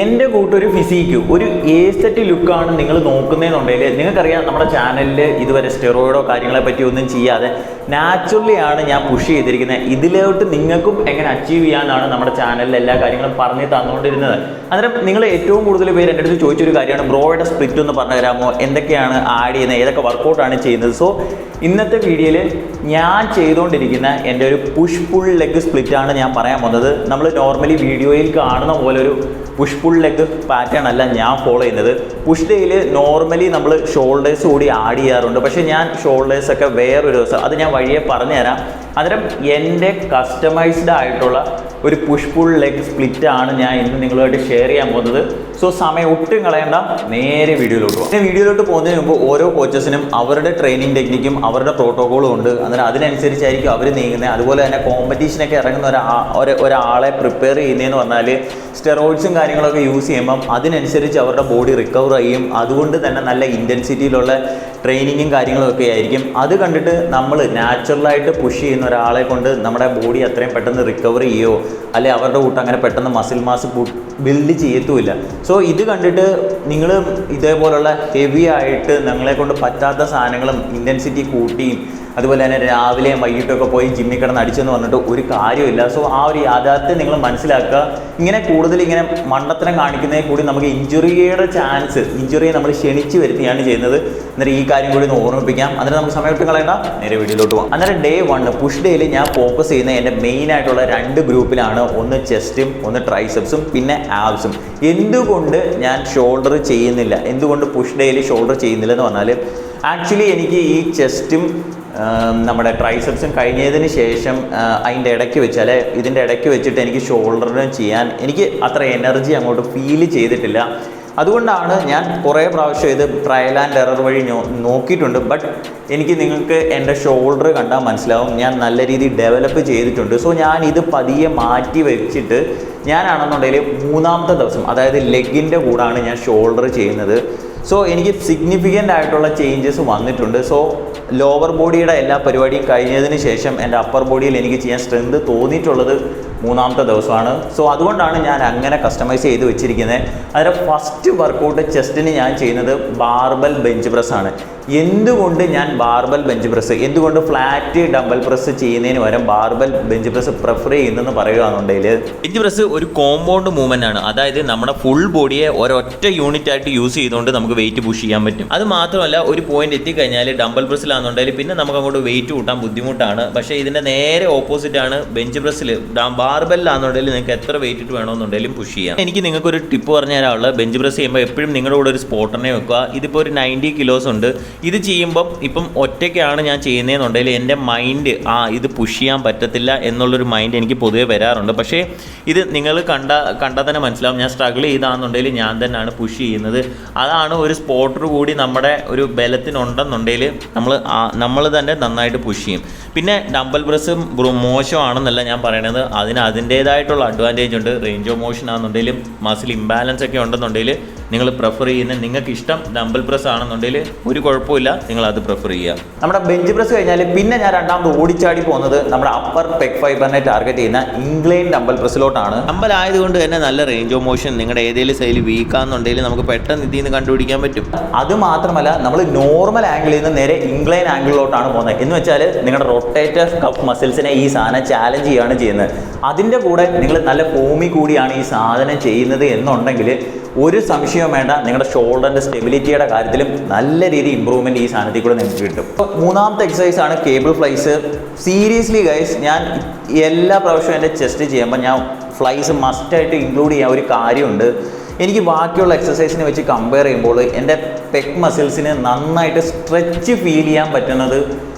എൻ്റെ കൂട്ടൊരു ഫിസിക്ക് ഒരു ഏസ്തെറ്റിക് ലുക്കാണ് നിങ്ങൾ നോക്കുന്നതെന്നുണ്ടെങ്കിൽ നിങ്ങൾക്കറിയാം നമ്മുടെ ചാനലിൽ ഇതുവരെ സ്റ്റെറോയിഡോ കാര്യങ്ങളെ പറ്റി ഒന്നും ചെയ്യാതെ നാച്ചുറലി ആണ് ഞാൻ പുഷ് ചെയ്തിരിക്കുന്നത്. ഇതിലോട്ട് നിങ്ങൾക്കും എങ്ങനെ അച്ചീവ് ചെയ്യാനാണ് നമ്മുടെ ചാനലിൽ എല്ലാ കാര്യങ്ങളും പറഞ്ഞ് തന്നുകൊണ്ടിരുന്നത്. അന്നേരം നിങ്ങൾ ഏറ്റവും കൂടുതൽ പേര് എൻ്റെ അടുത്ത് ചോദിച്ചൊരു കാര്യമാണ്, ബ്രോയുടെ സ്പ്ലിറ്റ് ഒന്ന് പറഞ്ഞു തരാമോ, എന്തൊക്കെയാണ് ആഡ് ചെയ്യുന്നത്, ഏതൊക്കെ വർക്കൗട്ടാണ് ചെയ്യുന്നത്. സോ ഇന്നത്തെ വീഡിയോയിൽ ഞാൻ ചെയ്തുകൊണ്ടിരിക്കുന്ന എൻ്റെ ഒരു പുഷ് പുൾ ലെഗ് സ്പ്ലിറ്റാണ് ഞാൻ പറയാൻ പോകുന്നത്. നമ്മൾ നോർമലി വീഡിയോയിൽ കാണുന്ന പോലെ ഒരു പുഷ് പുൾ ലെഗ് പാറ്റേൺ അല്ല ഞാൻ ഫോളോ ചെയ്യുന്നത്. പുഷ് ഡേയിൽ നോർമലി നമ്മൾ ഷോൾഡേഴ്സ് കൂടി ആഡ് ചെയ്യാറുണ്ട്, പക്ഷേ ഞാൻ ഷോൾഡേഴ്സൊക്കെ വേറൊരു ദിവസം അത് ഞാൻ വഴിയെ പറഞ്ഞു തരാം. അന്നേരം എൻ്റെ കസ്റ്റമൈസ്ഡ് ആയിട്ടുള്ള ഒരു പുഷ് പുൾ ലെഗ് സ്പ്ലിറ്റാണ് ഞാൻ ഇന്ന് നിങ്ങളുമായിട്ട് ഷെയർ ചെയ്യാൻ പോകുന്നത്. സോ സമയം ഒട്ടും കളയണ്ട, നേരെ വീഡിയോയിലോട്ട് പോകും. വീഡിയോയിലോട്ട് പോകുന്നതിന് മുമ്പ് ഓരോ കോച്ചസിനും അവരുടെ ട്രെയിനിങ് ടെക്നിക്കും അവരുടെ പ്രോട്ടോക്കോളും ഉണ്ട്. അന്നേരം അതിനനുസരിച്ചായിരിക്കും അവർ നീങ്ങുന്നത്. അതുപോലെ തന്നെ കോമ്പറ്റീഷനൊക്കെ ഇറങ്ങുന്ന ഒരാളെ പ്രിപ്പയർ ചെയ്യുന്നതെന്ന് പറഞ്ഞാൽ സ്റ്റെറോയിഡ്സും കാര്യങ്ങളൊക്കെ യൂസ് ചെയ്യുമ്പം അതിനനുസരിച്ച് അവരുടെ ബോഡി റിക്കവർ ചെയ്യും. അതുകൊണ്ട് തന്നെ നല്ല ഇൻറ്റൻസിറ്റിയിലുള്ള ട്രെയിനിങ്ങും കാര്യങ്ങളും ഒക്കെ ആയിരിക്കും. അത് കണ്ടിട്ട് നമ്മൾ നാച്ചുറലായിട്ട് പുഷ് ചെയ്യുന്ന ഒരാളെ കൊണ്ട് നമ്മുടെ ബോഡി അത്രയും പെട്ടെന്ന് റിക്കവർ ചെയ്യുമോ അല്ലെ അവരുടെ കൂട്ട് അങ്ങനെ പെട്ടെന്ന് മസിൽ മാസ് ബിൽഡ് ചെയ്യത്തുമില്ല. സോ ഇത് കണ്ടിട്ട് നിങ്ങൾ ഇതേപോലുള്ള ഹെവി ആയിട്ട് നിങ്ങളെ കൊണ്ട് പറ്റാത്ത സാധനങ്ങളും ഇൻറ്റൻസിറ്റി കൂട്ടിയും അതുപോലെ തന്നെ രാവിലെയും വൈകിട്ടൊക്കെ പോയി ജിമ്മിൽ കിടന്ന് അടിച്ചെന്ന് പറഞ്ഞിട്ട് ഒരു കാര്യമില്ല. സോ ആ ഒരു യാഥാർത്ഥ്യം നിങ്ങൾ മനസ്സിലാക്കുക. ഇങ്ങനെ കൂടുതൽ ഇങ്ങനെ മണ്ടത്തരം കാണിക്കുന്നതിൽ കൂടി നമുക്ക് ഇഞ്ചുറിയെ നമ്മൾ ക്ഷണിച്ച് വരുത്തിയാണ് ചെയ്യുന്നത്. അന്നേരം ഈ കാര്യം കൂടി ഒന്ന് ഓർമ്മിപ്പിക്കാം. അന്നേരം നമുക്ക് സമയത്ത് കളയണ്ട, നേരെ വീഡിയോയിലോട്ട് പോകാം. അന്നേരം ഡേ 1 പുഷ് ഡേയിൽ ഞാൻ ഫോക്കസ് ചെയ്യുന്ന എൻ്റെ മെയിൻ ആയിട്ടുള്ള 2 ഗ്രൂപ്പിലാണ്. ഒന്ന് ചെസ്റ്റും ഒന്ന് ട്രൈസെപ്സും പിന്നെ ആബ്സും. എന്തുകൊണ്ട് ഞാൻ ഷോൾഡർ ചെയ്യുന്നില്ല, എന്തുകൊണ്ട് പുഷ് ഡേയിൽ ഷോൾഡർ ചെയ്യുന്നില്ല എന്ന് പറഞ്ഞാൽ ആക്ച്വലി എനിക്ക് ഈ ചെസ്റ്റും നമ്മുടെ ട്രൈസെപ്സും കഴിഞ്ഞതിന് ശേഷം അതിൻ്റെ ഇടയ്ക്ക് വെച്ചാൽ ഇതിൻ്റെ ഇടയ്ക്ക് വെച്ചിട്ട് എനിക്ക് ഷോൾഡറിന് ചെയ്യാൻ എനിക്ക് അത്ര എനർജി അങ്ങോട്ട് ഫീൽ ചെയ്തിട്ടില്ല. അതുകൊണ്ടാണ് ഞാൻ കുറേ പ്രാവശ്യം ഇത് ട്രയൽ ആൻഡ് എറർ വഴി നോക്കിയിട്ടുണ്ട്. ബട്ട് നിങ്ങൾക്ക് എൻ്റെ ഷോൾഡർ കണ്ടാൽ മനസ്സിലാവും ഞാൻ നല്ല രീതിയിൽ ഡെവലപ്പ് ചെയ്തിട്ടുണ്ട്. സോ ഞാൻ ഇത് പതിയെ മാറ്റി വെച്ചിട്ട് ഞാനാണെന്നുണ്ടെങ്കിൽ 3ാമത്തെ ദിവസം അതായത് ലെഗിൻ്റെ കൂടാണ് ഞാൻ ഷോൾഡർ ചെയ്യുന്നത്. സോ എനിക്ക് സിഗ്നിഫിക്കൻ്റ് ആയിട്ടുള്ള ചേഞ്ചസ് വന്നിട്ടുണ്ട്. സോ ലോവർ ബോഡിയുടെ എല്ലാ പരിപാടിയും കഴിഞ്ഞതിന് ശേഷം എൻ്റെ അപ്പർ ബോഡിയിൽ എനിക്ക് ചെയ്യാൻ സ്ട്രെങ്ത് തോന്നിയിട്ടുള്ളത് 3ാമത്തെ ദിവസമാണ്. സോ അതുകൊണ്ടാണ് ഞാൻ അങ്ങനെ കസ്റ്റമൈസ് ചെയ്ത് വെച്ചിരിക്കുന്നത്. അതിൻ്റെ ഫസ്റ്റ് വർക്കൗട്ട് ചെസ്റ്റിന് ഞാൻ ചെയ്യുന്നത് ബാർബൽ ബെഞ്ച് പ്രസ്സാണ്. എന്തുകൊണ്ട് ഞാൻ ബാർബൽ ബെഞ്ച് പ്രസ്, എന്തുകൊണ്ട് ഫ്ലാറ്റ് ഡംബൽ പ്രസ് ചെയ്യുന്നതിന് പകരം ബാർബൽ ബെഞ്ച് പ്രസ് പ്രിഫർ ചെയ്യുന്നതെന്ന് പറയുകയാണെന്നുണ്ടെങ്കിൽ ബെഞ്ച് പ്രസ് ഒരു കോമ്പൗണ്ട് മൂവ്മെൻ്റ് ആണ്. അതായത് നമ്മുടെ ഫുൾ ബോഡിയെ ഒരൊറ്റ യൂണിറ്റ് ആയിട്ട് യൂസ് ചെയ്തുകൊണ്ട് നമുക്ക് വെയിറ്റ് പുഷ് ചെയ്യാൻ പറ്റും. അത് മാത്രമല്ല ഒരു പോയിന്റ് എത്തിക്കഴിഞ്ഞാൽ ഡംബൽ പ്രസ്സിലാണെന്നുണ്ടെങ്കിൽ പിന്നെ നമുക്ക് അങ്ങോട്ട് വെയിറ്റ് കൂട്ടാൻ ബുദ്ധിമുട്ടാണ്. പക്ഷേ ഇതിൻ്റെ നേരെ ഓപ്പോസിറ്റ് ആണ് ബെഞ്ച് പ്രസ്സിൽ. ബാർബെല്ലാണെന്നുണ്ടെങ്കിൽ നിങ്ങൾക്ക് എത്ര വെയിറ്റ് ഇട്ട് വേണമെന്നുണ്ടെങ്കിലും പുഷ് ചെയ്യാം. എനിക്ക് നിങ്ങൾക്കൊരു ടിപ്പ് പറഞ്ഞു തരാനുള്ള, ബെഞ്ച് പ്രസ് ചെയ്യുമ്പോൾ എപ്പോഴും നിങ്ങളുടെ കൂടെ ഒരു സ്പോട്ടറിനെ വെക്കുക. ഇതിപ്പോൾ ഒരു 90 കിലോസ് ഉണ്ട്. ഇത് ചെയ്യുമ്പം ഇപ്പം ഒറ്റയ്ക്കാണ് ഞാൻ ചെയ്യുന്നതെന്നുണ്ടെങ്കിൽ എൻ്റെ മൈൻഡ് ഇത് പുഷ് ചെയ്യാൻ പറ്റത്തില്ല എന്നുള്ളൊരു മൈൻഡ് എനിക്ക് പൊതുവെ വരാറുണ്ട്. പക്ഷേ ഇത് നിങ്ങൾ കണ്ടാൽ തന്നെ മനസ്സിലാവും. ഞാൻ സ്ട്രഗിൾ ചെയ്താണെന്നുണ്ടെങ്കിൽ ഞാൻ തന്നെയാണ് പുഷ് ചെയ്യുന്നത്. അതാണ് ഒരു സ്പോട്ടർ കൂടി നമ്മുടെ ഒരു ബലത്തിനുണ്ടെന്നുണ്ടെങ്കിൽ നമ്മൾ തന്നെ നന്നായിട്ട് പുഷ് ചെയ്യും. പിന്നെ ഡംബൽ പ്രസ് മോശമാണെന്നല്ല ഞാൻ പറയണത്, അതിൻ്റേതായിട്ടുള്ള അഡ്വാൻറ്റേജ് ഉണ്ട്. റേഞ്ച് ഓഫ് മോഷൻ ആണെന്നുണ്ടെങ്കിലും മസിൽ ഇംബാലൻസ് ഒക്കെ ഉണ്ടെന്നുണ്ടെങ്കിൽ നിങ്ങൾ പ്രിഫർ ചെയ്യുന്ന, നിങ്ങൾക്ക് ഇഷ്ടം ഡംബൽ പ്രസ് ആണെന്നുണ്ടെങ്കിൽ ഒരു കുഴപ്പമില്ല, നിങ്ങൾ അത് പ്രിഫർ ചെയ്യുക. നമ്മുടെ ബെഞ്ച് പ്രസ് കഴിഞ്ഞാൽ പിന്നെ ഞാൻ രണ്ടാമത് ഓടിച്ചാടി പോകുന്നത് നമ്മുടെ അപ്പർ പെഗ് ഫൈബറിനെ ടാർഗറ്റ് ചെയ്യുന്ന ഇൻക്ലൈൻ ഡംബൽ പ്രസ്സിലോട്ടാണ്. ഡംബൽ ആയതുകൊണ്ട് തന്നെ നല്ല റേഞ്ച് ഓഫ് മോഷൻ, നിങ്ങളുടെ ഏതെങ്കിലും സൈഡിൽ വീക്കാണെന്നുണ്ടെങ്കിൽ നമുക്ക് പെട്ടെന്ന് ഇതിൽ നിന്ന് കണ്ടുപിടിക്കാൻ പറ്റും. അത് മാത്രമല്ല നമ്മൾ നോർമൽ ആംഗിളിൽ നിന്ന് നേരെ ഇൻക്ലൈൻ ആംഗിളിലോട്ടാണ് പോകുന്നത്. എന്ന് വെച്ചാൽ നിങ്ങളുടെ റൊട്ടേറ്റർ കഫ് മസിൽസിനെ ഈ സാധനം ചാലഞ്ച് ചെയ്യുകയാണ് ചെയ്യുന്നത്. അതിൻ്റെ കൂടെ നിങ്ങൾ നല്ല ഫോമി കൂടിയാണ് ഈ സാധനം ചെയ്യുന്നത് എന്നുണ്ടെങ്കിൽ ഒരു സംശയവും വേണ്ട, നിങ്ങളുടെ ഷോൾഡറിൻ്റെ സ്റ്റെബിലിറ്റിയുടെ കാര്യത്തിലും നല്ല രീതിയിൽ ഇമ്പ്രൂവ്മെൻറ്റ് ഈ സാധനത്തിൽ കൂടെ നിങ്ങൾക്ക് കിട്ടും. അപ്പോൾ 3ാമത്തെ എക്സസൈസ് ആണ് കേബിൾ ഫ്ലൈസ്. സീരിയസ്ലി ഗൈസ്, ഞാൻ എല്ലാ പ്രാവശ്യവും എൻ്റെ ചെസ്റ്റ് ചെയ്യുമ്പോൾ ഞാൻ ഫ്ലൈസ് മസ്റ്റായിട്ട് ഇൻക്ലൂഡ് ചെയ്യാൻ ഒരു കാര്യമുണ്ട്. എനിക്ക് ബാക്കിയുള്ള എക്സസൈസിനെ വെച്ച് കമ്പയർ ചെയ്യുമ്പോൾ എൻ്റെ പെഗ് മസിൽസിന് നന്നായിട്ട് സ്ട്രെച്ച് ഫീൽ ചെയ്യാൻ പറ്റുന്നത്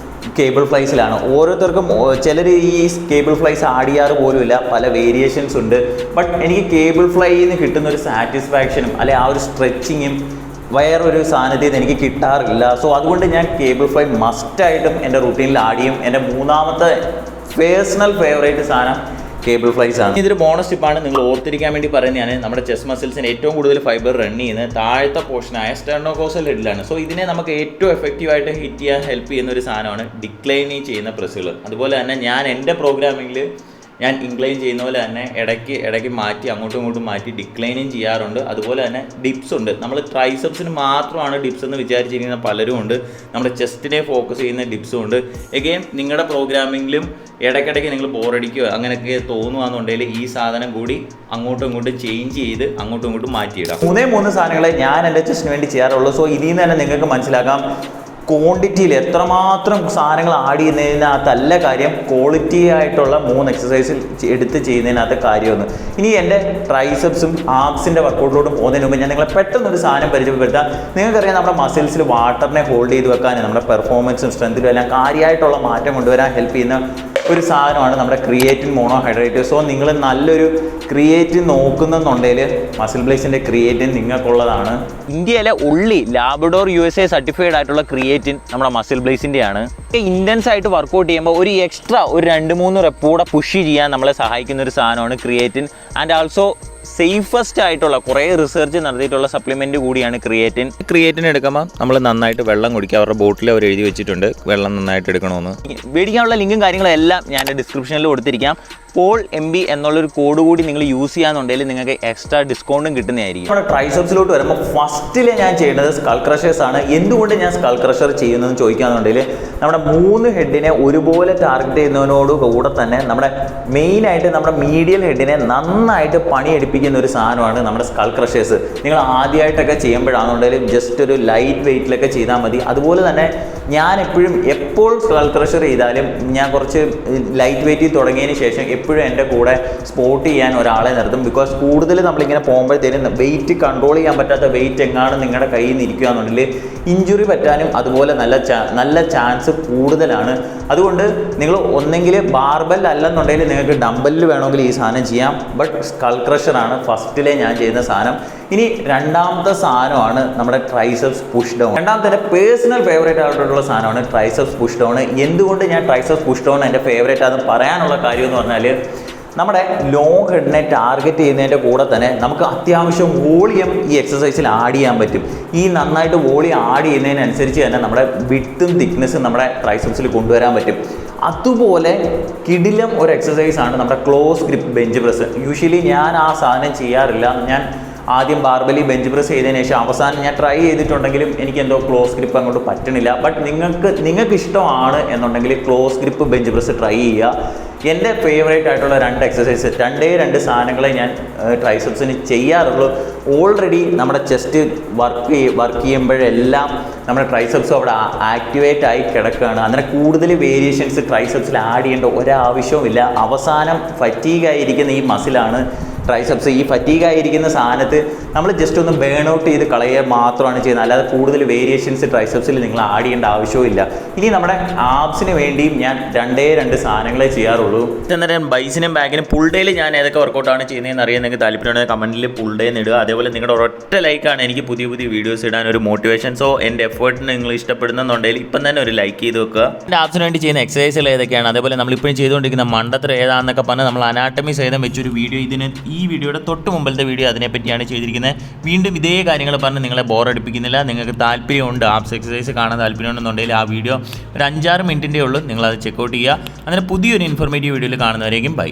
കേബിൾ ഫ്ലൈസിലാണ്. ഓരോരുത്തർക്കും ചിലർ ഈ കേബിൾ ഫ്ലൈസ് ആഡ് ചെയ്യാറ് പോലുമില്ല, പല വേരിയേഷൻസ് ഉണ്ട്. ബട്ട് എനിക്ക് കേബിൾ ഫ്ലൈയിൽ നിന്ന് കിട്ടുന്ന ഒരു സാറ്റിസ്ഫാക്ഷനും അല്ലെ ആ ഒരു സ്ട്രെച്ചിങ്ങും വേറൊരു സാധനത്തിൽ നിന്ന് എനിക്ക് കിട്ടാറില്ല. സോ അതുകൊണ്ട് ഞാൻ കേബിൾ ഫ്ലൈ മസ്റ്റായിട്ടും എൻ്റെ റൂട്ടീനിൽ ആഡ് ചെയ്യും. എൻ്റെ 3ാമത്തെ പേഴ്സണൽ ഫേവറേറ്റ് സാധനം കേബിൾ ഫ്ലൈസ് ആണ്. ഇതൊരു ബോണസ് ടിപ്പാണ്, നിങ്ങൾ ഓർത്തിരിക്കാൻ വേണ്ടി പറയുന്നതാണ്. നമ്മുടെ ചെസ്റ്റ് മസിൽസിന് ഏറ്റവും കൂടുതൽ ഫൈബർ റൺ ചെയ്യുന്നത് താഴത്തെ പോർഷനായ സ്റ്റെർണോകോസൽ ഹെഡിലാണ്. സോ ഇതിനെ നമുക്ക് ഏറ്റവും എഫക്റ്റീവായിട്ട് ഹിറ്റ് ചെയ്യാൻ ഹെൽപ്പ് ചെയ്യുന്ന ഒരു സാധനമാണ് ഡിക്ലൈനിങ് ചെയ്യുന്ന പ്രസ്സുകൾ. അതുപോലെ തന്നെ ഞാൻ എൻ്റെ പ്രോഗ്രാമിങ്ങിൽ ഞാൻ ഇൻക്ലൈൻ ചെയ്യുന്ന പോലെ തന്നെ ഇടയ്ക്ക് മാറ്റി അങ്ങോട്ടും ഇങ്ങോട്ടും മാറ്റി ഡിക്ലൈനും ചെയ്യാറുണ്ട്. അതുപോലെ തന്നെ ഡിപ്സ് ഉണ്ട്. നമ്മൾ ട്രൈസെപ്സിന് മാത്രമാണ് ഡിപ്സ് എന്ന് വിചാരിച്ചിരിക്കുന്ന പലരും ഉണ്ട്. നമ്മുടെ ചെസ്റ്റിനെ ഫോക്കസ് ചെയ്യുന്ന ഡിപ്സും ഉണ്ട്. എഗെയിൻ നിങ്ങളുടെ പ്രോഗ്രാമിങ്ങിലും ഇടയ്ക്കിടയ്ക്ക് നിങ്ങൾ ബോറടിക്കുകയോ അങ്ങനെയൊക്കെ തോന്നുകയാണെന്നുണ്ടെങ്കിൽ ഈ സാധനം കൂടി അങ്ങോട്ടും ഇങ്ങോട്ടും ചേഞ്ച് ചെയ്ത് അങ്ങോട്ടും ഇങ്ങോട്ടും മാറ്റിയിടാം. 3 സാധനങ്ങളെ ഞാൻ എൻ്റെ ചെസ്റ്റിന് വേണ്ടി ചെയ്യാറുള്ളൂ. സോ ഇതിൽ നിന്ന് തന്നെ നിങ്ങൾക്ക് മനസ്സിലാക്കാം ക്വാണ്ടിറ്റിയിൽ എത്രമാത്രം സാധനങ്ങൾ ആഡ് ചെയ്യുന്നതിനകത്തല്ല കാര്യം, ക്വാളിറ്റി ആയിട്ടുള്ള 3 എക്സസൈസിൽ എടുത്ത് ചെയ്യുന്നതിനകത്ത് കാര്യമൊന്ന്. ഇനി എൻ്റെ ട്രൈസെപ്സും ആബ്സിൻ്റെ വർക്കൗട്ടിലോട്ടും പോകുന്നതിന് മുമ്പ് ഞാൻ നിങ്ങളെ പെട്ടെന്നൊരു സാധനം പരിചയപ്പെടുത്താം. നിങ്ങൾക്കറിയാം നമ്മുടെ മസിൽസിൽ വാട്ടറിനെ ഹോൾഡ് ചെയ്ത് വെക്കാനും നമ്മുടെ പെർഫോമൻസും സ്ട്രെങ്ത്തിലും എല്ലാം കാര്യമായിട്ടുള്ള മാറ്റം കൊണ്ടുവരാൻ ഹെൽപ്പ് ചെയ്യുന്ന ഒരു സാധനമാണ് നമ്മുടെ ക്രിയേറ്റിൻ മോണോഹൈഡ്രേറ്റ്. സോ നിങ്ങൾ നല്ലൊരു ക്രിയേറ്റിൻ നോക്കുന്നുണ്ടെങ്കിൽ മസിൽ ബ്ലേസിൻ്റെ ക്രിയേറ്റിൻ നിങ്ങൾക്കുള്ളതാണ്. ഇന്ത്യയിലെ ഉള്ളി ലാബ്രഡോർ USA സർട്ടിഫൈഡ് ആയിട്ടുള്ള ക്രിയേറ്റിൻ നമ്മുടെ മസിൽ ബ്ലേസിൻ്റെയാണ്. ഇൻറ്റൻസ് ആയിട്ട് വർക്കൗട്ട് ചെയ്യുമ്പോൾ ഒരു എക്സ്ട്രാ ഒരു 2-3 റെപ്പ് കൂടെ പുഷ് ചെയ്യാൻ നമ്മളെ സഹായിക്കുന്ന ഒരു സാധനമാണ് ക്രിയേറ്റിൻ. ആൻഡ് ആൾസോ സേഫസ്റ്റ് ആയിട്ടുള്ള കുറേ റിസർച്ച് നടത്തിയിട്ടുള്ള സപ്ലിമെൻറ്റ് കൂടിയാണ് ക്രിയേറ്റിൻ എടുക്കുമ്പോൾ നമ്മൾ നന്നായിട്ട് വെള്ളം കുടിക്കുക. അവരുടെ ബോട്ടിൽ അവർ എഴുതി വെച്ചിട്ടുണ്ട് വെള്ളം നന്നായിട്ട് എടുക്കണമെന്ന്. മേടിക്കാനുള്ള ലിങ്കും കാര്യങ്ങളും എല്ലാം ഞാൻ ഡിസ്ക്രിപ്ഷനിൽ കൊടുത്തിരിക്കാം. പോൾ MB എന്നുള്ളൊരു കോഡ് കൂടി നിങ്ങൾ യൂസ് ചെയ്യാന്നുണ്ടെങ്കിൽ നിങ്ങൾക്ക് എക്സ്ട്രാ ഡിസ്കൗണ്ടും കിട്ടുന്നതായിരിക്കും. നമ്മുടെ ട്രൈസെപ്സിലോട്ട് വരുമ്പോൾ ഫസ്റ്റിൽ ഞാൻ ചെയ്യേണ്ടത് സ്കൾ ക്രഷേഴ്സ് ആണ്. എന്തുകൊണ്ട് ഞാൻ സ്കൾ ക്രഷർ ചെയ്യുന്നതെന്ന് ചോദിക്കുകയാണെന്നുണ്ടെങ്കിൽ നമ്മുടെ 3 ഹെഡിനെ ഒരുപോലെ ടാർഗറ്റ് ചെയ്യുന്നതിനോട് കൂടെ തന്നെ നമ്മുടെ മെയിനായിട്ട് നമ്മുടെ മീഡിയൽ ഹെഡിനെ നന്നായിട്ട് പണിയെടുപ്പിക്കുന്ന ഒരു സാധനമാണ് നമ്മുടെ സ്കൾ ക്രഷേഴ്സ്. നിങ്ങൾ ആദ്യമായിട്ടൊക്കെ ചെയ്യുമ്പോഴാണെന്നുണ്ടെങ്കിൽ ജസ്റ്റ് ഒരു ലൈറ്റ് വെയിറ്റിലൊക്കെ ചെയ്താൽ മതി. അതുപോലെ തന്നെ ഞാൻ എപ്പോൾ സ്കൾ ക്രഷർ ചെയ്താലും ഞാൻ കുറച്ച് ലൈറ്റ് വെയിറ്റിൽ തുടങ്ങിയതിന് ശേഷം എപ്പോഴും എൻ്റെ കൂടെ സ്പോട്ട് ചെയ്യാൻ ഒരാളെ നിർത്തും. ബിക്കോസ് കൂടുതൽ നമ്മളിങ്ങനെ പോകുമ്പോഴത്തേനും വെയിറ്റ് കൺട്രോൾ ചെയ്യാൻ പറ്റാത്ത വെയിറ്റ് എങ്ങാനും നിങ്ങളുടെ കയ്യിൽ നിന്ന് ഇരിക്കുകയാണെന്നുണ്ടെങ്കിൽ ഇഞ്ചുറി പറ്റാനും അതുപോലെ നല്ല ചാൻസ് കൂടുതലാണ്. അതുകൊണ്ട് നിങ്ങൾ ഒന്നെങ്കിൽ ബാർബെൽ അല്ലെന്നുണ്ടെങ്കിൽ നിങ്ങൾക്ക് ഡംബലിൽ വേണമെങ്കിൽ ഈ സാധനം ചെയ്യാം. ബട്ട് സ്കൾ ക്രഷറാണ് ഫസ്റ്റിലെ ഞാൻ ചെയ്യുന്ന സാധനം. ഇനി രണ്ടാമത്തെ സാധനമാണ് നമ്മുടെ ട്രൈസെപ്സ് പുഷ് ഡൗൺ. രണ്ടാമത്തെ പേഴ്സണൽ ഫേവറേറ്റ് ആയിട്ടുള്ള സാധനമാണ് ട്രൈസെപ്സ് പുഷ് ഡൗൺ. എന്തുകൊണ്ട് ഞാൻ ട്രൈസെപ്സ് പുഷ് ഡൗൺ എൻ്റെ ഫേവറേറ്റ് ആണെന്ന് പറയാനുള്ള കാര്യം എന്ന് പറഞ്ഞാൽ നമ്മുടെ ലോങ് ഹെഡിനെ ടാർഗറ്റ് ചെയ്യുന്നതിൻ്റെ കൂടെ തന്നെ നമുക്ക് അത്യാവശ്യം വോളിയം ഈ എക്സസൈസിൽ ആഡ് ചെയ്യാൻ പറ്റും. ഈ നന്നായിട്ട് വോളിയം ആഡ് ചെയ്യുന്നതിനനുസരിച്ച് തന്നെ നമ്മുടെ വിഡ്ത്തും തിക്നെസ്സും നമ്മുടെ ട്രൈസെപ്സിൽ കൊണ്ടുവരാൻ പറ്റും. അതുപോലെ കിടിലം ഒരു എക്സസൈസാണ് നമ്മുടെ close grip bench press. Usually ഞാൻ ആ സാധനം ചെയ്യാറില്ല. ഞാൻ ആദ്യം ബാർബലി ബെഞ്ച് പ്രസ് ചെയ്തതിന് ശേഷം അവസാനം ഞാൻ ട്രൈ ചെയ്തിട്ടുണ്ടെങ്കിലും എനിക്ക് എന്തോ ക്ലോസ് ഗ്രിപ്പ് അങ്ങോട്ട് പറ്റണില്ല. ബട്ട് നിങ്ങൾക്ക് ഇഷ്ടമാണ് എന്നുണ്ടെങ്കിൽ close grip bench press try ചെയ്യുക. എൻ്റെ ഫേവറേറ്റ് ആയിട്ടുള്ള 2 എക്സസൈസ് 2 സാധനങ്ങളെ ഞാൻ ട്രൈസെപ്സിന് ചെയ്യാറുള്ളൂ. ഓൾറെഡി നമ്മുടെ ചെസ്റ്റ് വർക്ക് ചെയ്യുമ്പോഴെല്ലാം നമ്മുടെ ട്രൈസെപ്സും അവിടെ ആക്ടിവേറ്റ് ആയി കിടക്കുകയാണ്. അങ്ങനെ കൂടുതൽ വേരിയേഷൻസ് ട്രൈസെപ്സിൽ ആഡ് ചെയ്യേണ്ട ഒരാവശ്യവുമില്ല. അവസാനം ഫറ്റീഗായിരിക്കുന്ന ഈ മസിലാണ് ട്രൈസെപ്സ്. ഈ ഫറ്റീഗായിരിക്കുന്ന സാധനത്ത് നമ്മൾ ജസ്റ്റ് ഒന്ന് ബേൺ ഔട്ട് ചെയ്ത് കളയുക മാത്രമാണ് ചെയ്യുന്നത്. അല്ലാതെ കൂടുതൽ വേരിയേഷൻസ് ട്രൈസെപ്സിൽ നിങ്ങൾ ആഡ് ചെയ്യേണ്ട ആവശ്യമില്ല. ഇനി നമ്മുടെ ആബ്സിന് വേണ്ടിയും ഞാൻ 2 സാധനങ്ങളെ ചെയ്യാറുള്ളൂ. എന്നിട്ട് ബൈസിനും ബാക്കിനും പുൾ ഡേയിൽ ഞാൻ ഏതൊക്കെ വർക്കൗട്ടാണ് ചെയ്യുന്നതെന്ന് അറിയാൻ നിങ്ങൾക്ക് താല്പര്യമുണ്ടെങ്കിൽ കമൻറ്റിൽ പുൾ ഡേ ഇടുക. അതേപോലെ നിങ്ങളുടെ ഒരൊറ്റ ലൈക്കാണ് എനിക്ക് പുതിയ വീഡിയോസ് ഇടാൻ ഒരു മോട്ടിവേഷൻ. സോ എൻ്റെ എഫേർട്ടിന് നിങ്ങൾ ഇഷ്ടപ്പെടുന്നുണ്ടെങ്കിൽ ഇപ്പം തന്നെ ഒരു ലൈക്ക് ചെയ്ത് വെക്കുക. എൻ്റെ ആബ്സിന് വേണ്ടി ചെയ്യുന്ന എക്സസൈസുകൾ ഏതൊക്കെയാണ്, അതേപോലെ നമ്മളിപ്പോഴും ചെയ്തുകൊണ്ടിരിക്കുന്ന മണ്ടത്തരം ഏതാണെന്നൊക്കെ പറഞ്ഞാൽ നമ്മൾ അനാട്ടമി സഹിതം വെച്ചൊരു വീഡിയോ ഈ വീഡിയോയുടെ തൊട്ട് മുമ്പിലത്തെ വീഡിയോ അതിനെപ്പറ്റിയാണ് ചെയ്തിരിക്കുന്നത്. വീണ്ടും ഇതേ കാര്യങ്ങൾ പറഞ്ഞ് നിങ്ങളെ ബോറടിപ്പിക്കുന്നില്ല. നിങ്ങൾക്ക് താല്പര്യമുണ്ട് ആബ്സ് എക്സസൈസ് കാണാൻ താല്പര്യമുണ്ടെന്നുണ്ടെങ്കിൽ ആ വീഡിയോ ഒരു 5-6 മിനിറ്റിൻ്റെ ഉള്ളൂ. നിങ്ങളത് ചെക്കൗട്ട് ചെയ്യുക. അങ്ങനെ പുതിയൊരു ഇൻഫോർമേറ്റീവ് വീഡിയോയിൽ കാണുന്നവരേക്കും ബൈ.